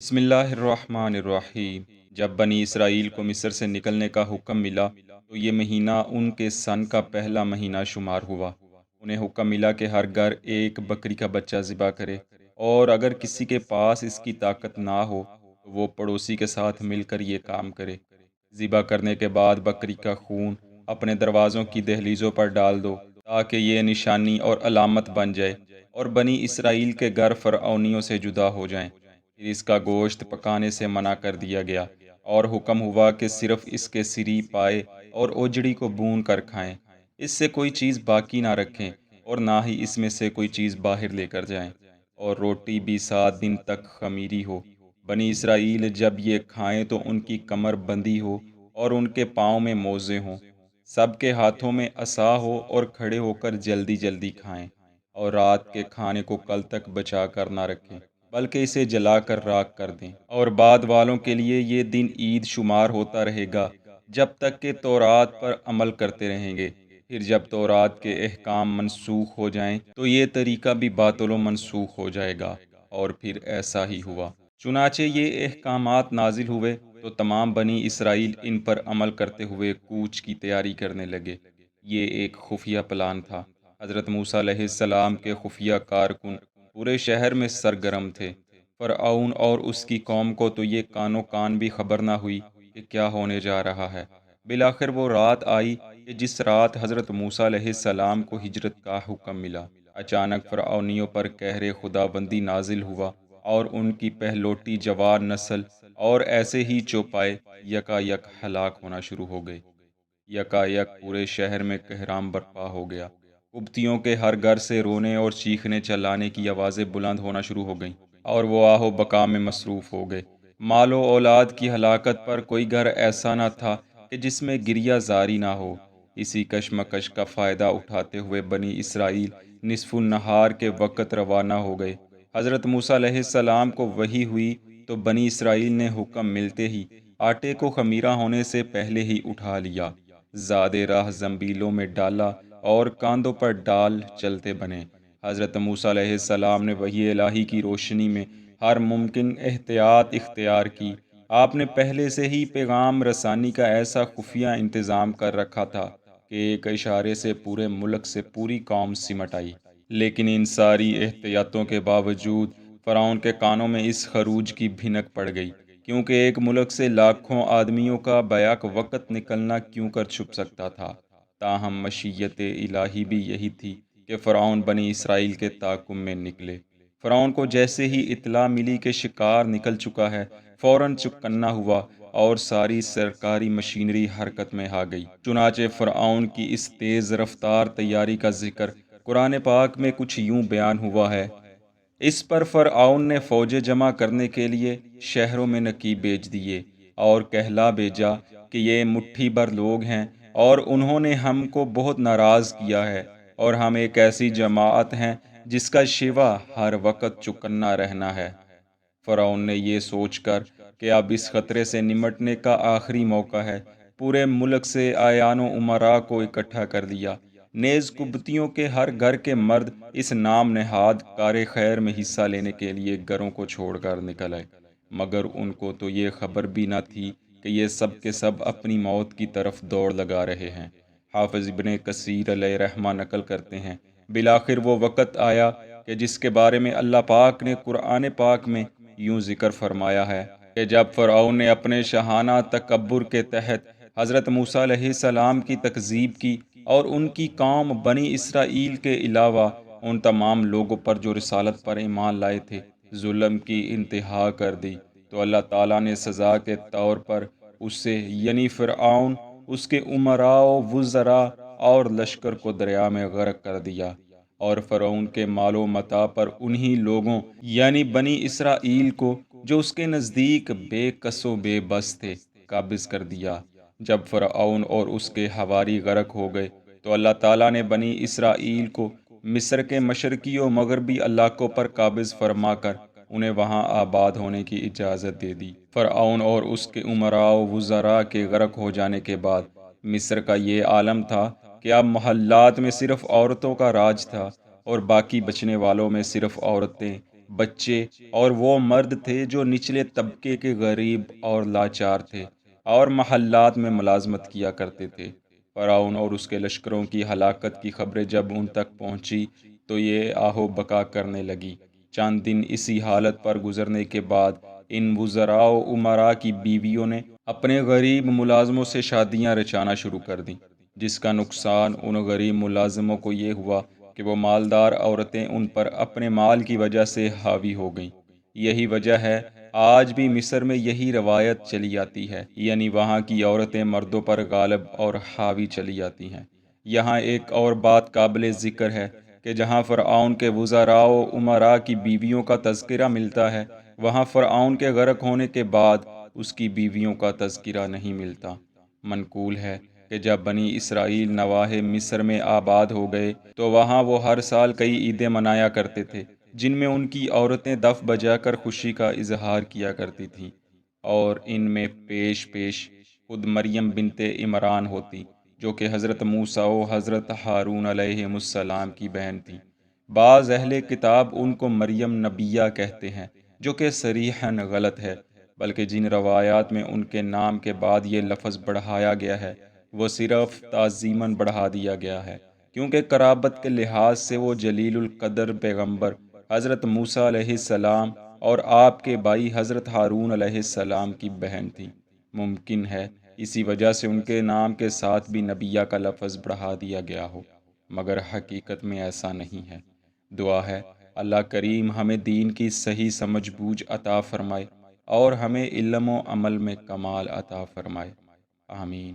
بسم اللہ الرحمن الرحیم۔ جب بنی اسرائیل کو مصر سے نکلنے کا حکم ملا تو یہ مہینہ ان کے سن کا پہلا مہینہ شمار ہوا۔ انہیں حکم ملا کہ ہر گھر ایک بکری کا بچہ ذبح کرے، اور اگر کسی کے پاس اس کی طاقت نہ ہو تو وہ پڑوسی کے ساتھ مل کر یہ کام کرے۔ ذبح کرنے کے بعد بکری کا خون اپنے دروازوں کی دہلیزوں پر ڈال دو، تاکہ یہ نشانی اور علامت بن جائے اور بنی اسرائیل کے گھر فرعونیوں سے جدا ہو جائیں۔ پھر اس کا گوشت پکانے سے منع کر دیا گیا، اور حکم ہوا کہ صرف اس کے سری، پائے اور اوجڑی کو بھون کر کھائیں۔ اس سے کوئی چیز باقی نہ رکھیں، اور نہ ہی اس میں سے کوئی چیز باہر لے کر جائیں، اور روٹی بھی 7 دن تک خمیری ہو۔ بنی اسرائیل جب یہ کھائیں تو ان کی کمر بندی ہو اور ان کے پاؤں میں موزے ہوں، سب کے ہاتھوں میں عصا ہو، اور کھڑے ہو کر جلدی جلدی کھائیں، اور رات کے کھانے کو کل تک بچا کر نہ رکھیں، بلکہ اسے جلا کر راکھ کر دیں۔ اور بعد والوں کے لیے یہ دن عید شمار ہوتا رہے گا، جب تک کہ تورات پر عمل کرتے رہیں گے۔ پھر جب تورات کے احکام منسوخ ہو جائیں تو یہ طریقہ بھی باطل و منسوخ ہو جائے گا، اور پھر ایسا ہی ہوا۔ چنانچہ یہ احکامات نازل ہوئے تو تمام بنی اسرائیل ان پر عمل کرتے ہوئے کوچ کی تیاری کرنے لگے۔ یہ ایک خفیہ پلان تھا۔ حضرت موسیٰ علیہ السلام کے خفیہ کارکن پورے شہر میں سرگرم تھے۔ فرعون اور اس کی قوم کو تو یہ کانوں کان بھی خبر نہ ہوئی کہ کیا ہونے جا رہا ہے۔ بالآخر وہ رات آئی کہ جس رات حضرت موسیٰ علیہ السلام کو ہجرت کا حکم ملا۔ اچانک فرعونیوں پر قہر خداوندی نازل ہوا، اور ان کی پہلوٹی جوان نسل اور ایسے ہی چوپائے یکا یک ہلاک ہونا شروع ہو گئے۔ یکا یک پورے شہر میں کہرام برپا ہو گیا۔ قبطیوں کے ہر گھر سے رونے اور چیخنے چلانے کی آوازیں بلند ہونا شروع ہو گئیں، اور وہ آہ و بکا میں مصروف ہو گئے۔ مال و اولاد کی ہلاکت پر کوئی گھر ایسا نہ تھا کہ جس میں گریہ زاری نہ ہو۔ اسی کشمکش کا فائدہ اٹھاتے ہوئے بنی اسرائیل نصف النہار کے وقت روانہ ہو گئے۔ حضرت موسیٰ علیہ السلام کو وحی ہوئی تو بنی اسرائیل نے حکم ملتے ہی آٹے کو خمیرہ ہونے سے پہلے ہی اٹھا لیا، زادِ راہ زنبیلوں میں ڈالا، اور کاندھوں پر ڈال چلتے بنے۔ حضرت موسیٰ علیہ السلام نے وحی الہی کی روشنی میں ہر ممکن احتیاط اختیار کی۔ آپ نے پہلے سے ہی پیغام رسانی کا ایسا خفیہ انتظام کر رکھا تھا کہ ایک اشارے سے پورے ملک سے پوری قوم سمٹ آئی۔ لیکن ان ساری احتیاطوں کے باوجود فرعون کے کانوں میں اس خروج کی بھنک پڑ گئی، کیونکہ ایک ملک سے لاکھوں آدمیوں کا بیک وقت نکلنا کیوں کر چھپ سکتا تھا۔ تاہم مشیت الہی بھی یہی تھی کہ فرعون بنی اسرائیل کے تعاقب میں نکلے۔ فرعون کو جیسے ہی اطلاع ملی کہ شکار نکل چکا ہے، فوراً چوکنا ہوا، اور ساری سرکاری مشینری حرکت میں آ گئی۔ چنانچہ فرعون کی اس تیز رفتار تیاری کا ذکر قرآن پاک میں کچھ یوں بیان ہوا ہے: اس پر فرعون نے فوجیں جمع کرنے کے لیے شہروں میں نقیب بھیج دیے، اور کہلا بھیجا کہ یہ مٹھی بھر لوگ ہیں، اور انہوں نے ہم کو بہت ناراض کیا ہے، اور ہم ایک ایسی جماعت ہیں جس کا شیوا ہر وقت چوکنا رہنا ہے۔ فرعون نے یہ سوچ کر کہ اب اس خطرے سے نمٹنے کا آخری موقع ہے، پورے ملک سے اعیان و امراء کو اکٹھا کر لیا۔ نیز قبطیوں کے ہر گھر کے مرد اس نام نہاد کار خیر میں حصہ لینے کے لیے گھروں کو چھوڑ کر نکل آئے، مگر ان کو تو یہ خبر بھی نہ تھی کہ یہ سب کے سب اپنی موت کی طرف دوڑ لگا رہے ہیں۔ حافظ ابن کثیر علیہ رحمہ نقل کرتے ہیں، بالآخر وہ وقت آیا کہ جس کے بارے میں اللہ پاک نے قرآن پاک میں یوں ذکر فرمایا ہے کہ جب فرعون نے اپنے شاہانہ تکبر کے تحت حضرت موسیٰ علیہ السلام کی تکذیب کی، اور ان کی قوم بنی اسرائیل کے علاوہ ان تمام لوگوں پر جو رسالت پر ایمان لائے تھے ظلم کی انتہا کر دی، تو اللہ تعالیٰ نے سزا کے طور پر اس سے یعنی فرعون، اس کے امراء و وزراء اور لشکر کو دریا میں غرق کر دیا، اور فرعون کے مال و متاع پر انہی لوگوں یعنی بنی اسرائیل کو جو اس کے نزدیک بے کس و بے بس تھے قابض کر دیا۔ جب فرعون اور اس کے حواری غرق ہو گئے تو اللہ تعالیٰ نے بنی اسرائیل کو مصر کے مشرقی و مغربی علاقوں پر قابض فرما کر انہیں وہاں آباد ہونے کی اجازت دے دی۔ فرعون اور اس کے امراء و وزراء کے غرق ہو جانے کے بعد مصر کا یہ عالم تھا کہ اب محلات میں صرف عورتوں کا راج تھا، اور باقی بچنے والوں میں صرف عورتیں بچے اور وہ مرد تھے جو نچلے طبقے کے غریب اور لاچار تھے اور محلات میں ملازمت کیا کرتے تھے۔ فرعون اور اس کے لشکروں کی ہلاکت کی خبریں جب ان تک پہنچی تو یہ آہو بکا کرنے لگی۔ چند دن اسی حالت پر گزرنے کے بعد ان وزراء و امراء کی بیویوں نے اپنے غریب ملازموں سے شادیاں رچانا شروع کر دیں، جس کا نقصان ان غریب ملازموں کو یہ ہوا کہ وہ مالدار عورتیں ان پر اپنے مال کی وجہ سے حاوی ہو گئیں۔ یہی وجہ ہے آج بھی مصر میں یہی روایت چلی آتی ہے، یعنی وہاں کی عورتیں مردوں پر غالب اور حاوی چلی آتی ہیں۔ یہاں ایک اور بات قابل ذکر ہے کہ جہاں فرعون کے وزراء و امراء کی بیویوں کا تذکرہ ملتا ہے، وہاں فرعون کے غرق ہونے کے بعد اس کی بیویوں کا تذکرہ نہیں ملتا۔ منقول ہے کہ جب بنی اسرائیل نواحِ مصر میں آباد ہو گئے تو وہاں وہ ہر سال کئی عیدیں منایا کرتے تھے، جن میں ان کی عورتیں دف بجا کر خوشی کا اظہار کیا کرتی تھیں، اور ان میں پیش پیش خود مریم بنت عمران ہوتی، جو کہ حضرت موسیٰ و حضرت ہارون علیہم السلام کی بہن تھیں۔ بعض اہل کتاب ان کو مریم نبیہ کہتے ہیں، جو کہ صریحاً غلط ہے، بلکہ جن روایات میں ان کے نام کے بعد یہ لفظ بڑھایا گیا ہے وہ صرف تعظیماً بڑھا دیا گیا ہے، کیونکہ قرابت کے لحاظ سے وہ جلیل القدر پیغمبر حضرت موسیٰ علیہ السلام اور آپ کے بھائی حضرت ہارون علیہ السلام کی بہن تھیں۔ ممکن ہے اسی وجہ سے ان کے نام کے ساتھ بھی نبیہ کا لفظ بڑھا دیا گیا ہو، مگر حقیقت میں ایسا نہیں ہے۔ دعا ہے اللہ کریم ہمیں دین کی صحیح سمجھ بوجھ عطا فرمائے اور ہمیں علم و عمل میں کمال عطا فرمائے۔ آمین۔